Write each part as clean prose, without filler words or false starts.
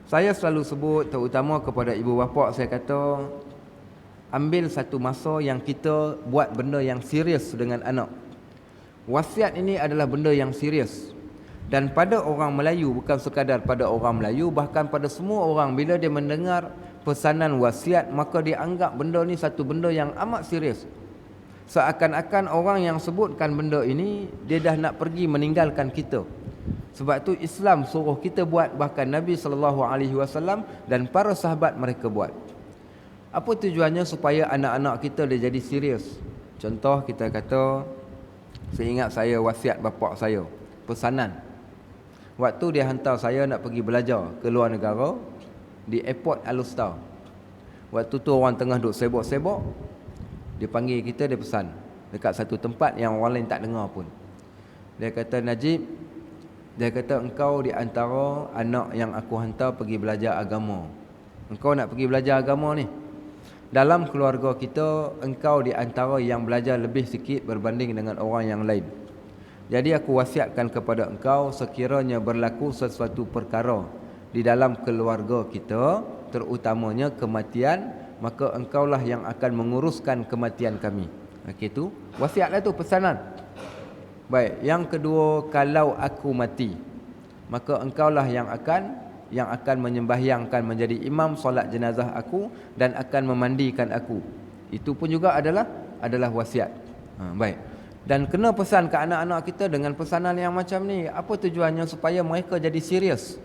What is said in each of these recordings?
Saya selalu sebut, terutama kepada ibu bapa, saya kata, ambil satu masa yang kita buat benda yang serius dengan anak. Wasiat ini adalah benda yang serius. Dan pada orang Melayu, bukan sekadar pada orang Melayu, bahkan pada semua orang, bila dia mendengar pesanan wasiat, maka dia anggap benda ni satu benda yang amat serius. Seakan-akan orang yang sebutkan benda ini, dia dah nak pergi meninggalkan kita. Sebab tu Islam suruh kita buat, bahkan Nabi SAW dan para sahabat mereka buat. Apa tujuannya? Supaya anak-anak kita dia jadi serius. Contoh kita kata, saya ingat saya wasiat bapa saya, pesanan. Waktu dia hantar saya nak pergi belajar ke luar negara, di airport Al-Usta. Waktu tu orang tengah duk sibuk-sibuk, dia panggil kita, dia pesan dekat satu tempat yang orang lain tak dengar pun. Dia kata, Najib, dia kata, engkau di antara anak yang aku hantar pergi belajar agama. Engkau nak pergi belajar agama ni. Dalam keluarga kita, engkau di antara yang belajar lebih sikit berbanding dengan orang yang lain. Jadi aku wasiatkan kepada engkau, sekiranya berlaku sesuatu perkara di dalam keluarga kita, terutamanya kematian, maka engkaulah yang akan menguruskan kematian kami. Okey, tu wasiatlah tu, pesanan. Baik, yang kedua, kalau aku mati, maka engkaulah yang akan menyembahyangkan, menjadi imam solat jenazah aku dan akan memandikan aku. Itu pun juga adalah wasiat. Baik. Dan kena pesan ke anak-anak kita dengan pesanan yang macam ni. Apa tujuannya? Supaya mereka jadi serius.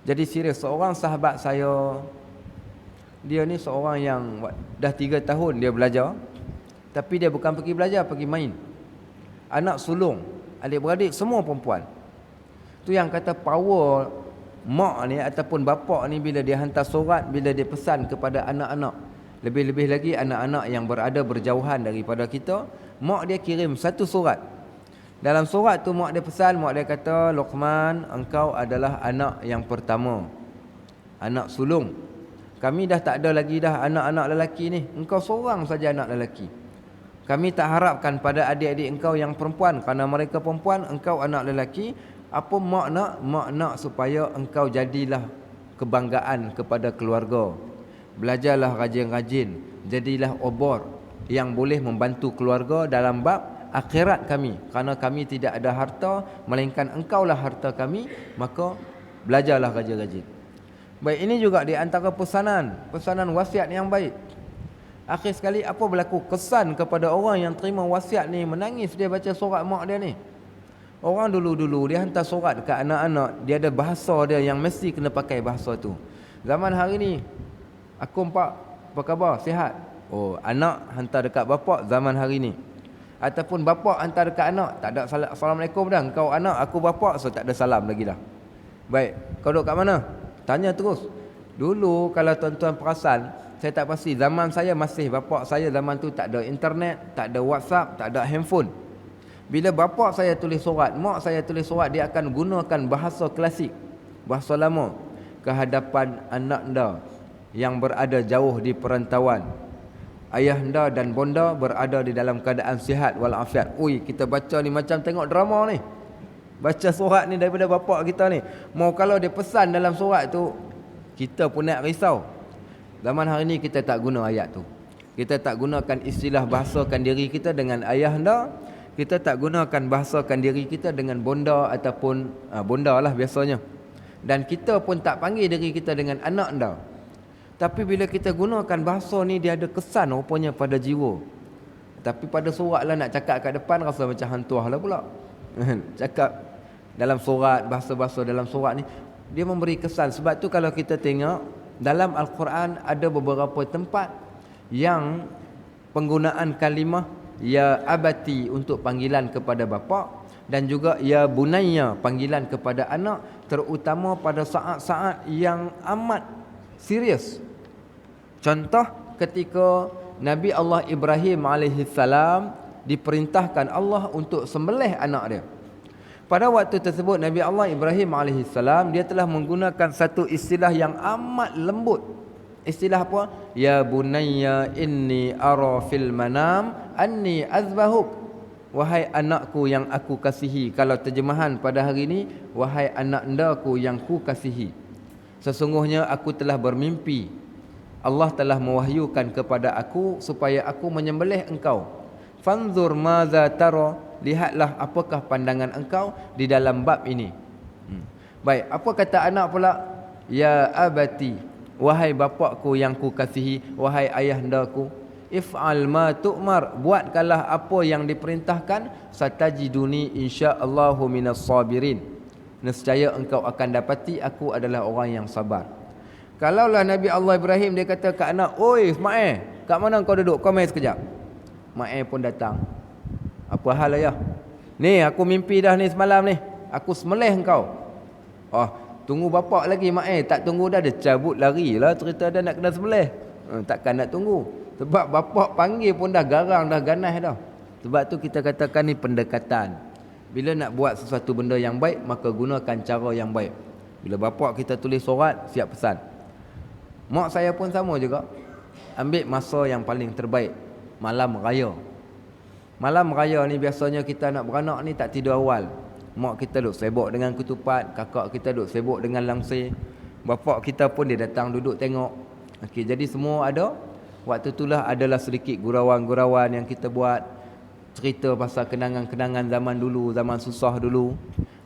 Jadi serius. Seorang sahabat saya, dia ni seorang yang dah 3 tahun dia belajar, tapi dia bukan pergi belajar, pergi main. Anak sulung, adik-beradik semua perempuan. Tu yang kata power mak ni ataupun bapa ni, bila dia hantar surat, bila dia pesan kepada anak-anak, lebih-lebih lagi anak-anak yang berada berjauhan daripada kita, mak dia kirim satu surat. Dalam surat tu mak dia pesan, mak dia kata, Luqman, engkau adalah anak yang pertama, anak sulung. Kami dah tak ada lagi dah anak-anak lelaki ni, engkau seorang saja anak lelaki. Kami tak harapkan pada adik-adik engkau yang perempuan, kerana mereka perempuan, engkau anak lelaki. Apa mak nak? Mak nak supaya engkau jadilah kebanggaan kepada keluarga. Belajarlah rajin-rajin, jadilah obor yang boleh membantu keluarga dalam bab akhirat kami. Kerana kami tidak ada harta, melainkan engkaulah harta kami, maka belajarlah rajin-rajin. Baik, ini juga di antara pesanan wasiat yang baik. Akhir sekali, apa berlaku? Kesan kepada orang yang terima wasiat ni, menangis dia baca surat mak dia ni. Orang dulu-dulu dia hantar surat dekat anak-anak, dia ada bahasa dia yang mesti kena pakai bahasa tu. Zaman hari ni, aku pak, apa khabar? Sihat? Oh, anak hantar dekat bapa zaman hari ni. Ataupun bapa hantar dekat anak, tak ada Assalamualaikum dah, kau anak, aku bapa, so tak ada salam lagi dah. Baik, kau duduk kat mana? Tanya terus. Dulu kalau tuan-tuan perasan, saya tak pasti, zaman saya masih, bapa saya zaman tu tak ada internet, tak ada WhatsApp, tak ada handphone. Bila bapa saya tulis surat, mak saya tulis surat, dia akan gunakan bahasa klasik, bahasa lama, ke hadapan anak anda yang berada jauh di perantauan. Ayah anda dan bonda berada di dalam keadaan sihat walafiat. Ui, kita baca ni macam tengok drama ni. Baca surat ni daripada bapa kita ni. Mau kalau dia pesan dalam surat tu, kita pun nak risau. Zaman hari ni kita tak guna ayat tu. Kita tak gunakan istilah bahasakan diri kita dengan ayah anda. Kita tak gunakan bahasakan diri kita dengan bonda ataupun bonda lah biasanya. Dan kita pun tak panggil diri kita dengan anak anda. Tapi bila kita gunakan bahasa ni, dia ada kesan rupanya pada jiwa. Tapi pada surat lah nak cakap kat depan, rasa macam hantuah lah pula. Cakap dalam surat, bahasa-bahasa dalam surat ni, dia memberi kesan. Sebab tu kalau kita tengok dalam Al-Quran ada beberapa tempat yang penggunaan kalimah ya abati untuk panggilan kepada bapa, dan juga ya bunayya panggilan kepada anak, terutama pada saat-saat yang amat serius. Contoh ketika Nabi Allah Ibrahim alaihissalam diperintahkan Allah untuk sembelih anak dia. Pada waktu tersebut Nabi Allah Ibrahim alaihissalam, dia telah menggunakan satu istilah yang amat lembut. Istilah apa? Ya bunayya inni ara fil manam anni azbahuk. Wahai anakku yang aku kasihi. Kalau terjemahan pada hari ini, wahai anak endaku yang ku kasihi. Sesungguhnya aku telah bermimpi, Allah telah mewahyukan kepada aku supaya aku menyembelih engkau. Fanzur madza tara, lihatlah apakah pandangan engkau di dalam bab ini. Baik, apa kata anak pula? Ya abati, wahai bapakku yang ku kasihi, wahai ayahandaku, if'al ma tu'mar, buatkanlah apa yang diperintahkan, satajiduni insyaallahu minas sabirin, nescaya engkau akan dapati aku adalah orang yang sabar. Kalaulah Nabi Allah Ibrahim dia kata kat anak, oi Ismail, kat mana kau duduk, kau mai sekejap. Ismail pun datang. Apa hal ayah? Ni aku mimpi dah ni semalam ni, aku sembelih engkau. Oh, tunggu bapak lagi Mak tak tunggu dah, dia cabut lari lah cerita dia nak kena sembelih. Takkan nak tunggu. Sebab bapak panggil pun dah garang, dah ganas dah. Sebab tu kita katakan ni pendekatan. Bila nak buat sesuatu benda yang baik, maka gunakan cara yang baik. Bila bapak kita tulis surat, siap pesan. Mak saya pun sama juga. Ambil masa yang paling terbaik, malam raya. Malam raya ni biasanya kita nak beranak ni tak tidur awal. Mak kita duk sibuk dengan ketupat, kakak kita duk sibuk dengan langsir, bapak kita pun dia datang duduk tengok. Okey, jadi semua ada. Waktu itulah adalah sedikit gurauan-gurauan yang kita buat, cerita pasal kenangan-kenangan zaman dulu, zaman susah dulu.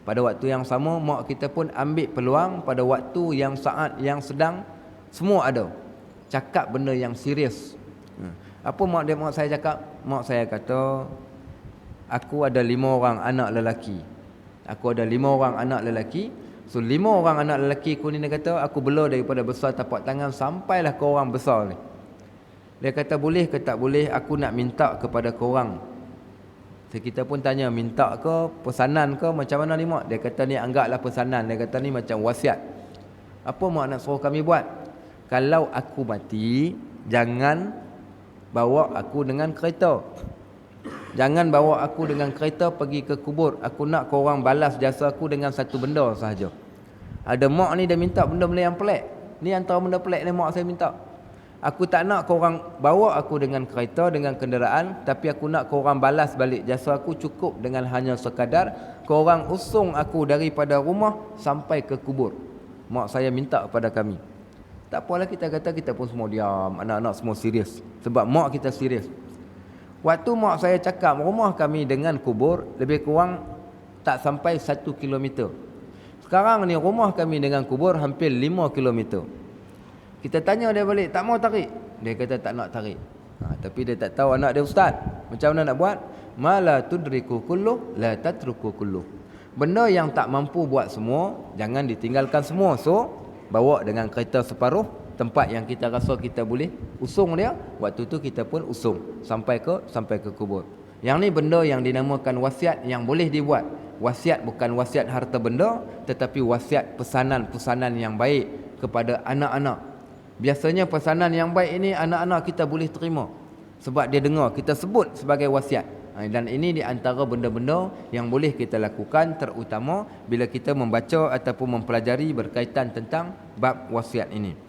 Pada waktu yang sama, mak kita pun ambil peluang pada waktu yang saat yang sedang semua ada, cakap benda yang serius. Apa mak saya cakap? Mak saya kata, aku ada 5 orang anak lelaki. Aku ada 5 orang anak lelaki. So 5 orang anak lelaki aku ni, dia kata, aku bela daripada besar tapak tangan sampailah ke orang besar ni. Dia kata boleh ke tak boleh, aku nak minta kepada korang. So, kita pun tanya, minta ke, pesanan ke, macam mana ni mak? Dia kata ni anggaplah pesanan. Dia kata ni macam wasiat. Apa mak nak suruh kami buat? Kalau aku mati, jangan bawa aku dengan kereta. Jangan bawa aku dengan kereta pergi ke kubur. Aku nak korang balas jasa aku dengan satu benda sahaja. Ada mak ni dia minta benda-benda yang pelik. Ni antara benda pelik ni mak saya minta. Aku tak nak korang bawa aku dengan kereta, dengan kenderaan, tapi aku nak korang balas balik jasa aku cukup dengan hanya sekadar korang usung aku daripada rumah sampai ke kubur. Mak saya minta kepada kami. Tak apalah, kita kata, kita pun semua diam. Anak-anak semua serius. Sebab mak kita serius. Waktu mak saya cakap rumah kami dengan kubur lebih kurang tak sampai 1 kilometer. Sekarang ni rumah kami dengan kubur hampir 5 kilometer. Kita tanya dia balik, tak mau tarik? Dia kata tak nak tarik. Tapi dia tak tahu anak dia ustaz. Macam mana nak buat? Mala tudriku kullu la tatruku kullu. Benda yang tak mampu buat semua, jangan ditinggalkan semua. So, bawa dengan kereta separuh. Tempat yang kita rasa kita boleh usung dia, waktu tu kita pun usung sampai ke kubur. Yang ni benda yang dinamakan wasiat yang boleh dibuat. Wasiat bukan wasiat harta benda, tetapi wasiat pesanan-pesanan yang baik kepada anak-anak. Biasanya pesanan yang baik ini anak-anak kita boleh terima sebab dia dengar kita sebut sebagai wasiat. Dan ini di antara benda-benda yang boleh kita lakukan, terutama bila kita membaca ataupun mempelajari berkaitan tentang bab wasiat ini.